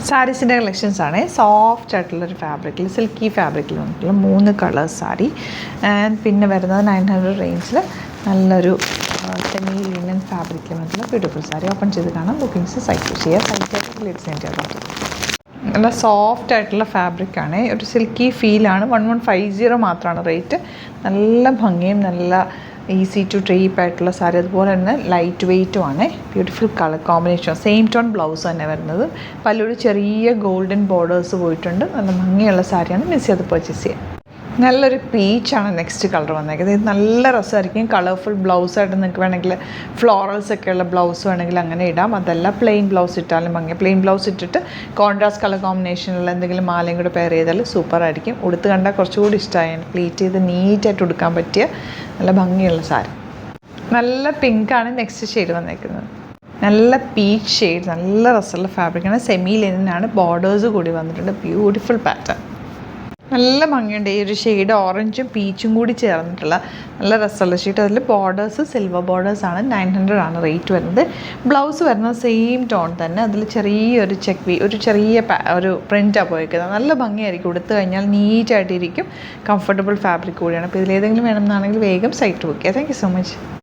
സാരീസിൻ്റെ collections ആണ്. Soft ആയിട്ടുള്ളൊരു ഫാബ്രിക്കിൽ, സിൽക്കി ഫാബ്രിക്കിൽ വന്നിട്ടുള്ള 3 കളേഴ്സ് സാരി. ആൻഡ് പിന്നെ വരുന്നത് 900 റേഞ്ചിൽ നല്ലൊരു സെമി ലിനൻ ഫാബ്രിക്കിൽ വന്നിട്ടുള്ള ബ്യൂട്ടിഫുൾ സാരി. ഓപ്പൺ ചെയ്ത് കാണാം. ബുക്കിംഗ്സ് സൈറ്റ് ചെയ്യുക. സൈറ്റായിട്ട് ലേറ്റ് സെൻഡ് ചെയ്യാൻ പറ്റും. നല്ല സോഫ്റ്റ് ആയിട്ടുള്ള ഫാബ്രിക്കാണ്. ഒരു സിൽക്കി ഫീലാണ്. 1150 മാത്രമാണ് റേറ്റ്. നല്ല ഭംഗിയും നല്ല ഈസി ടു ഡ്രീപ്പ് ആയിട്ടുള്ള സാരി. അതുപോലെ തന്നെ ലൈറ്റ് വെയ്റ്റും ആണ്. Beautiful colour combination. Same tone blouse തന്നെ വരുന്നത്. പല്ലൊരു ചെറിയ ഗോൾഡൻ ബോർഡേഴ്സ് പോയിട്ടുണ്ട്. നല്ല ഭംഗിയുള്ള സാരിയാണ്. മിസ് ചെയ്ത് പർച്ചേസ് ചെയ്യാം. നല്ലൊരു പീച്ചാണ് നെക്സ്റ്റ് കളർ വന്നേക്കുന്നത്. ഇത് നല്ല രസമായിരിക്കും. കളർഫുൾ ബ്ലൗസായിട്ട് നിങ്ങൾക്ക് വേണമെങ്കിൽ ഫ്ലോറൽസ് ഒക്കെയുള്ള ബ്ലൗസ് വേണമെങ്കിൽ അങ്ങനെ ഇടാം. അതല്ല പ്ലെയിൻ ബ്ലൗസ് ഇട്ടാലും ഭംഗി. പ്ലെയിൻ ബ്ലൗസ് ഇട്ടിട്ട് കോൺട്രാസ്റ്റ് കളർ കോമ്പിനേഷനുള്ള എന്തെങ്കിലും മാലയും കൂടെ പെയർ ചെയ്താൽ സൂപ്പറായിരിക്കും. ഉടുത്ത് കണ്ടാൽ കുറച്ചുകൂടി ഇഷ്ടമായി. പ്ലീറ്റ് ചെയ്ത് നീറ്റായിട്ട് ഉടുക്കാൻ പറ്റിയ നല്ല ഭംഗിയുള്ള സാരി. നല്ല പിങ്കാണ് നെക്സ്റ്റ് ഷെയ്ഡ് വന്നേക്കുന്നത്. നല്ല പീച്ച് ഷെയ്ഡ്. നല്ല രസമുള്ള ഫാബ്രിക്കാണ്. സെമി ലിനനാണ്. ബോർഡേഴ്സ് കൂടി വന്നിട്ടുണ്ട്. Beautiful pattern. നല്ല ഭംഗിയുണ്ട്. ഈ ഒരു ഷെയ്ഡ് ഓറഞ്ചും പീച്ചും കൂടി ചേർന്നിട്ടുള്ള നല്ല രസമുള്ള ഷെയ്ഡ്. അതിൽ ബോർഡേഴ്സ് സിൽവർ ബോർഡേഴ്സാണ്. 900 ആണ് റേറ്റ് വരുന്നത്. ബ്ലൗസ് വരുന്നത് സെയിം ടോൺ തന്നെ. അതിൽ ചെറിയൊരു ഒരു ചെറിയ ഒരു പ്രിൻ്റാണ് പോയിരിക്കുന്നത്. നല്ല ഭംഗിയായിരിക്കും. ഉടുത്ത് കഴിഞ്ഞാൽ നീറ്റായിട്ടിരിക്കും. കംഫർട്ടബിൾ ഫാബ്രിക് കൂടിയാണ്. അപ്പോൾ ഇതിലേതെങ്കിലും വേണമെന്നാണെങ്കിൽ വേഗം സൈറ്റ് ബുക്ക് ചെയ്യുക. Thank you so much.